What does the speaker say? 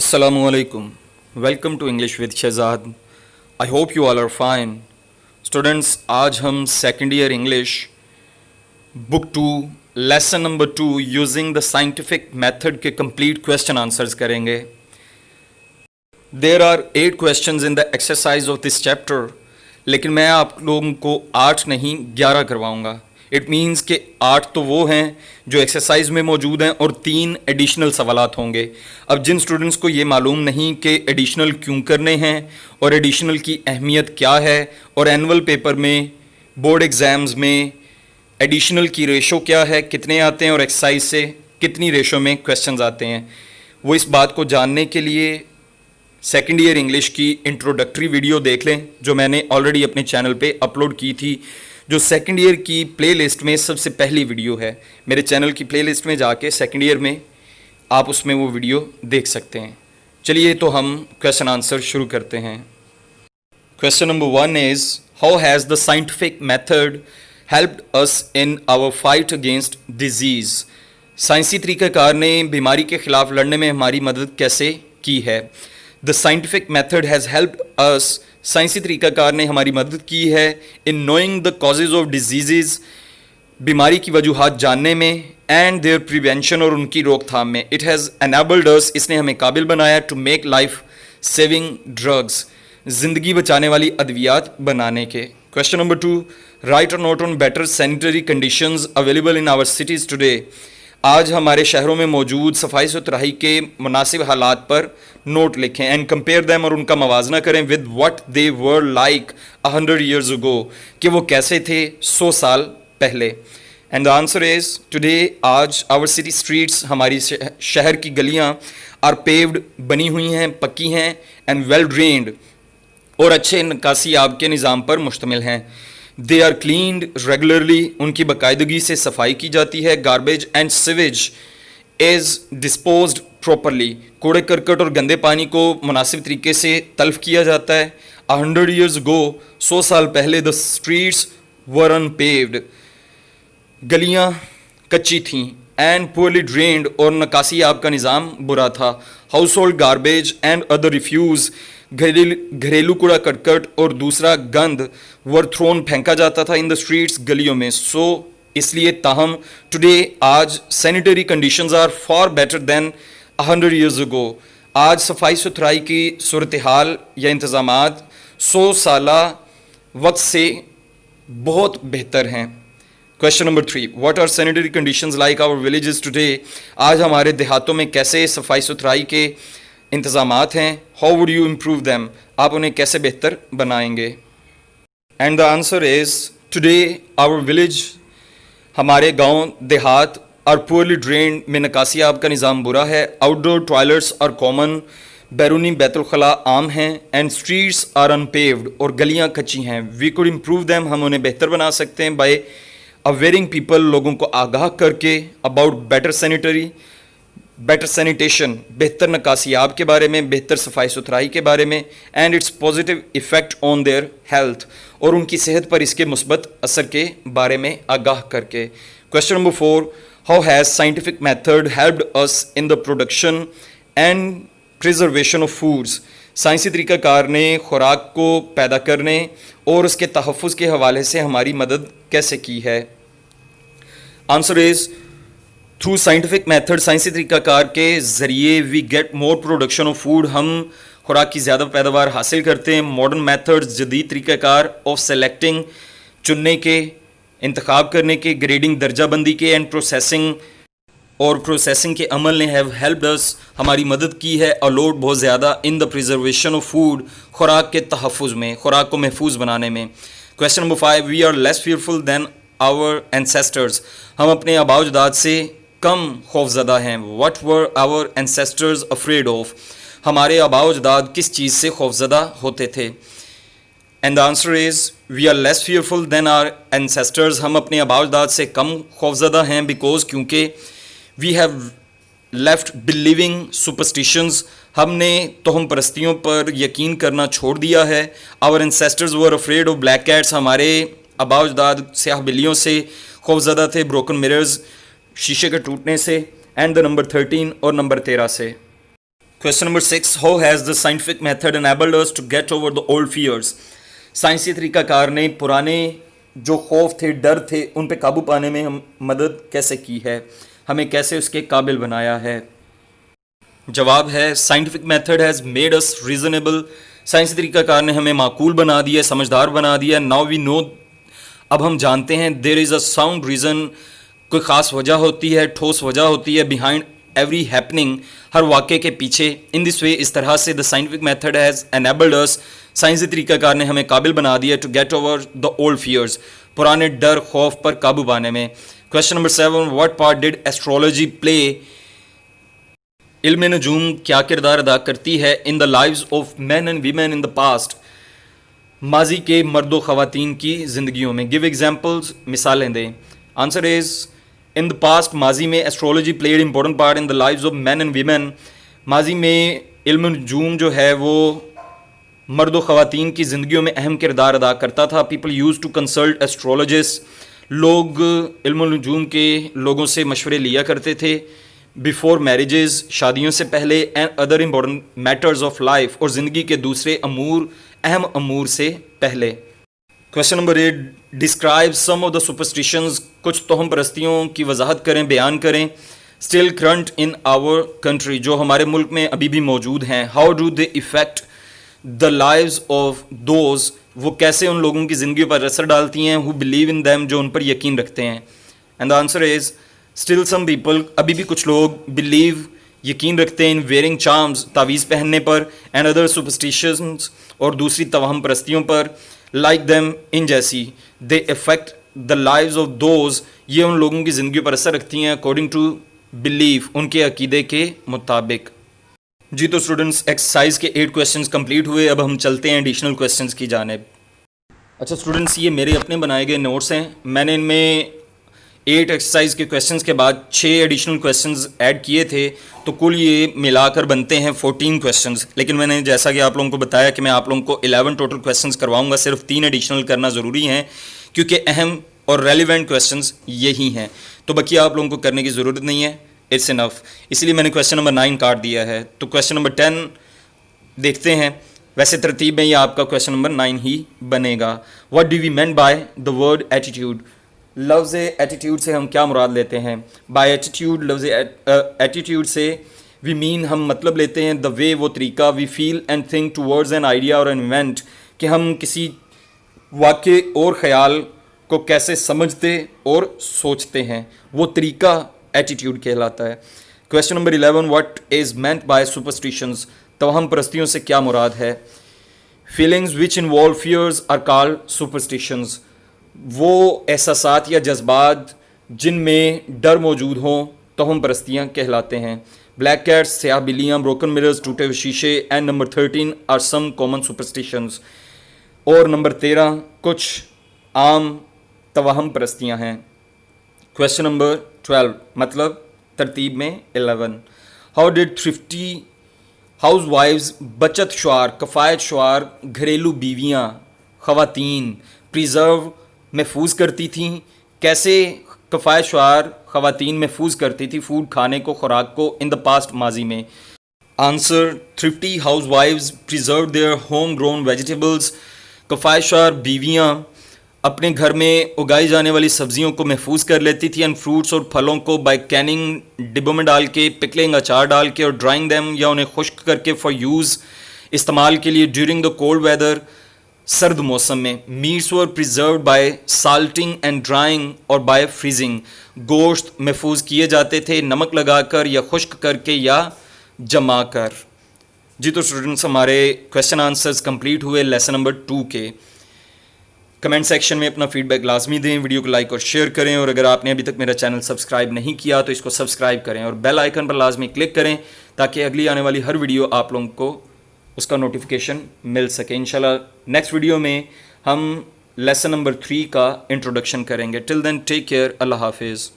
Assalamu alaikum. Welcome to English with Shehzad. I hope you all are fine. Students, आज हम second year English book 2 lesson number 2 using the scientific method के complete question answers करेंगे. There are 8 questions in the exercise of this chapter, लेकिन मैं आप लोगों को 8 नहीं 11 करवाऊंगा. इट मीन्स कि 8 तो वो हैं जो एक्सरसाइज में मौजूद हैं और 3 एडिशनल सवालात होंगे. अब जिन स्टूडेंट्स को ये मालूम नहीं कि एडिशनल क्यों करने हैं और एडिशनल की अहमियत क्या है और एनुअल पेपर में बोर्ड एग्ज़ाम्स में एडिशनल की रेशो क्या है, कितने आते हैं और एक्सरसाइज से कितनी रेशो में क्वेश्चंस आते हैं, वो इस बात को जानने के लिए सेकेंड ईयर इंग्लिश की इंट्रोडक्टरी वीडियो देख लें जो मैंने ऑलरेडी अपने चैनल पे अपलोड की थी, जो सेकेंड ईयर की प्लेलिस्ट में सबसे पहली वीडियो है. मेरे चैनल की प्लेलिस्ट में जाके सेकेंड ईयर में आप उसमें वो वीडियो देख सकते हैं. चलिए तो हम क्वेश्चन आंसर शुरू करते हैं. Question number 1 is how has the scientific method helped us in our fight against disease. साइंसी तरीक़ाकार ने बीमारी के ख़िलाफ़ लड़ने में हमारी मदद कैसे की है. The scientific method has helped us, साइंसी तरीक़ाकार ने हमारी मदद की है in knowing the causes of diseases, बीमारी की वजूहात जानने में, एंड देयर प्रिवेंशन और उनकी रोकथाम में. इट हैज़ एनेबल्ड अस, इसने हमें काबिल बनाया to make life saving drugs, ज़िंदगी बचाने वाली अद्वियात बनाने के. क्वेश्चन नंबर 2, राइट और note on better sanitary conditions available in our cities today. आज हमारे शहरों में मौजूद सफाई सुथराई के मुनासिब हालात पर नोट लिखें एंड कंपेयर दैम, और उनका मवाजना करें with what they were like 100 years ago, कि वो कैसे थे 100 साल पहले. And the answer is today, आज आवर सिटी स्ट्रीट्स, हमारी शहर की गलियाँ आर पेव्ड, बनी हुई हैं, पक्की हैं, एंड वेल ड्रेन्ड, और अच्छे निकासी आब के निज़ाम पर मुश्तमिल हैं. दे आर क्लीन्ड रेगुलरली, उनकी बाकायदगी से सफाई की जाती है. Garbage and sewage is disposed properly, कूड़े करकट और गंदे पानी को मुनासिब तरीके से तल्फ किया जाता है. 100 years ago, 100 साल पहले, द स्ट्रीट्स वर अनपेव्ड, गलियाँ कच्ची थीं, एंड पुअरली ड्रेन्ड, और निकासी आब का निज़ाम बुरा था. House hold garbage and other refuse, घरेलू कूड़ा करकट और दूसरा गंद वर थ्रोन, फेंका जाता था इन द स्ट्रीट्स, गलियों में. सो इसलिए ताहम टुडे, आज sanitary conditions are far better than 100 years ago, आज सफाई सुथराई की सूरत हाल या इंतज़ामात 100 साला वक्त से बहुत बेहतर हैं. Question number 3, what are sanitary conditions like our villages today. आज हमारे देहातों में कैसे सफाई सुथराई के इंतज़ामात हैं. How would you improve them, आप उन्हें कैसे बेहतर बनाएंगे. And the answer is today our village, हमारे गांव देहात आर पुअरली ड्रेन्ड, में निकासी आब का निज़ाम बुरा है. आउटडोर टॉयलेट्स आर कॉमन, बैरूनी बैतुलखला आम हैं. एंड स्ट्रीट्स आर अनपेव्ड, और गलियाँ कच्ची हैं. वी कुड इम्प्रूव दैम, हम उन्हें बेहतर बना सकते हैं बाय अवेयरिंग पीपल, लोगों को आगाह करके, अबाउट बेटर सैनिटेशन, बेहतर निकासी आब के बारे में, बेहतर सफाई सुथराई के बारे में, and it's positive effect on their health, और उनकी सेहत पर इसके मुस्बत असर के बारे में आगाह करके. Question number 4, how has scientific method helped us in the production and preservation of foods. साइंसी तरीक़ाकार ने खुराक को पैदा करने और उसके तहफ़्फ़ुज़ के हवाले से हमारी मदद कैसे की है. Answer is through scientific method, साइंसी तरीक़ाकार के ज़रिए we get more production of food, हम खुराक की ज़्यादा पैदावार हासिल करते हैं. मॉडर्न मेथड्स, जदीद तरीक़ाकार ऑफ सेलेक्टिंग, चुनने के, इंतखाब करने के, ग्रेडिंग, दर्जाबंदी के, एंड प्रोसेसिंग के अमल ने हैव हेल्प्ड अस, हमारी मदद की है अलॉट बहुत ज़्यादा in the preservation of food, खुराक के तहफ़्फ़ुज़ में, खुराक को महफूज बनाने में. Question number 5, we are less fearful than our ancestors, हम अपने आबाओ अजदाद से कम खौफज़दा हैं. What were our ancestors afraid of, हमारे आबाओ अजदाद किस चीज़ से खौफज़दा होते थे. And the answer is we are less fearful than our ancestors, हम अपने आबाओ अजदाद से कम खौफज़दा हैं, बिकॉज क्योंकि we have left believing superstitions, हमने तोहम परस्तियों पर यकीन करना छोड़ दिया है. Our ancestors were afraid of black cats, हमारे आबाओ अजदाद स्याह बिल्लियों से खौफज़दा थे. ब्रोकन मिरर्स, शीशे के टूटने से. एंड द नंबर 13 और नंबर 13 से. Question number 6. How has the scientific method enabled us to get over the old fears? साइंसी तरीका कार ने पुराने जो खौफ थे, डर थे, उन पे काबू पाने में हम मदद कैसे की है, हमें कैसे उसके काबिल बनाया है? जवाब है scientific method has made us reasonable. साइंसी तरीका कार ने हमें माकूल बना दिया, समझदार बना दिया. नाउ वी नो, अब हम जानते हैं, there is a sound reason, कोई ख़ास वजह होती है, ठोस वजह होती है बिहाइंड एवरी हैपनिंग, हर वाक़े के पीछे. इन दिस वे, इस तरह से the scientific method has enabled us, साइंसी तरीकाकार ने हमें काबिल बना दिया to get over the old fears, पुराने डर खौफ पर काबू पाने में. Question number 7. What part did astrology play, इल्म नजूम क्या किरदार अदा करती है in the lives of man and women in the past, माजी के मर्दों ख़वातीन की ज़िंदगियों में. गिव एग्जाम्पल्स, मिसालें दें. Answer is in the past, माजी में astrology played important part in the lives of man and women. माजी में इल्म नजूम जो है वो मर्द व ख़वातीन की ज़िंदगियों में अहम किरदार अदा करता था. People use to consult astrologist, लोग इल्म नजूम के लोगों से मशवरे लिया करते थे बिफोर मैरिजेस, शादियों से पहले, and other important matters of life, और ज़िंदगी के दूसरे अमूर, अहम अमूर से पहले. Question number 8. Describe some of the superstitions, कुछ तोहम परस्तियों की वजाहत करें, बयान करें. Still current in our country, जो हमारे मुल्क में अभी भी मौजूद हैं. How do they effect the lives of those, वो कैसे उन लोगों की ज़िंदगी पर असर डालती हैं. हु बिलीव इन दैम, जो उन पर यकीन रखते हैं. And the answer is still some people, अभी भी कुछ लोग, बिलीव यकीन रखते हैं, इन वेयरिंग चार्म्स, तावीज़ पहनने पर, एंड अदर सुपरस्टिशंस, और दूसरी तवाहम परस्तियों पर, लाइक देम, इन जैसी. They effect the lives of those, ये उन लोगों की ज़िंदगी पर असर रखती हैं अकॉर्डिंग टू बिलीफ, उनके अकीदे के मुताबिक. जी तो स्टूडेंट्स, एक्सरसाइज के 8 क्वेश्चंस कंप्लीट हुए. अब हम चलते हैं एडिशनल क्वेश्चंस की जानिब. अच्छा स्टूडेंट्स, ये मेरे अपने बनाए गए नोट्स हैं. मैंने इनमें 8 एक्सरसाइज के क्वेश्चंस के बाद 6 एडिशनल क्वेश्चंस ऐड किए थे, तो कुल ये मिलाकर बनते हैं 14 क्वेश्चंस. लेकिन मैंने जैसा कि आप लोगों को बताया कि मैं आप लोगों को 11 टोटल क्वेश्चंस करवाऊंगा, सिर्फ 3 एडिशनल करना ज़रूरी है क्योंकि अहम और रेलिवेंट क्वेश्चंस यही हैं. तो बाकी आप लोगों को करने की ज़रूरत नहीं है, इट्स इनफ. इसलिए मैंने क्वेश्चन नंबर 9 काट दिया है. तो क्वेश्चन नंबर 10 देखते हैं. वैसे तरतीब में ये आपका क्वेश्चन नंबर 9 ही बनेगा. What do we mean by the word attitude, लफ्ज़ एटीट्यूड से हम क्या मुराद लेते हैं. बाय एटीट्यूड, लफ्ज़ एटीट्यूड से वी मीन, हम मतलब लेते हैं द वे, वो तरीका, we feel and think towards an idea और एन इवेंट, कि हम किसी वाक़े और ख़याल को कैसे समझते और सोचते हैं, वो तरीका एटीट्यूड कहलाता है. Question number 11. What is meant by superstitions, तवहम परस्तियों से क्या मुराद है. Feelings which involve fears are called superstitions, वो एहसासात या जज्बात जिनमें डर मौजूद हों, तवहम परस्तियाँ कहलाते हैं. ब्लैक कैट्स, स्याह बिल्लियाँ, ब्रोकन मिरर्स, टूटे हुए शीशे. And number 13 are some common superstitions. और नंबर 13 कुछ आम तवहम परस्तियाँ हैं. क्वेश्चन नंबर 12, मतलब तरतीब में 11. How did thrifty house wives, बचत शुआर, कफ़ायत शुआर, घरेलू बीवियाँ, ख़वातीन, प्रिजर्व, महफूज करती थीं, कैसे कफ़ायत शुआर ख़वातीन महफूज करती थी फूड, खाने को, खुराक को, इन द पास्ट, माजी में. Answer, thrifty housewives preserve their home grown vegetables, कफ़ायत शुआर बीवियाँ अपने घर में उगाई जाने वाली सब्जियों को महफूज कर लेती थी, एंड फ्रूट्स और फलों को बाय कैनिंग, डिब्बों में डाल के, पिकलिंग, अचार डाल के, और ड्राइंग देम, या उन्हें खुश्क करके, फॉर यूज़, इस्तेमाल के लिए, ड्यूरिंग द कोल्ड वेदर, सर्द मौसम में. Meats were preserved by salting and drying और बाय फ्रीजिंग, गोश्त महफूज किए जाते थे नमक लगाकर या खुश्क करके या जमा कर. जी तो स्टूडेंट्स, हमारे क्वेश्चन आंसर्स कंप्लीट हुए लेसन नंबर 2 के. कमेंट सेक्शन में अपना फीडबैक लाजमी दें, वीडियो को लाइक और शेयर करें, और अगर आपने अभी तक मेरा चैनल सब्सक्राइब नहीं किया तो इसको सब्सक्राइब करें और बेल आइकन पर लाजमी क्लिक करें ताकि अगली आने वाली हर वीडियो आप लोगों को उसका नोटिफिकेशन मिल सके. इंशाल्लाह नेक्स्ट वीडियो में हम लेसन नंबर 3 का इंट्रोडक्शन करेंगे. टिल देन टेक केयर, अल्लाह हाफिज़.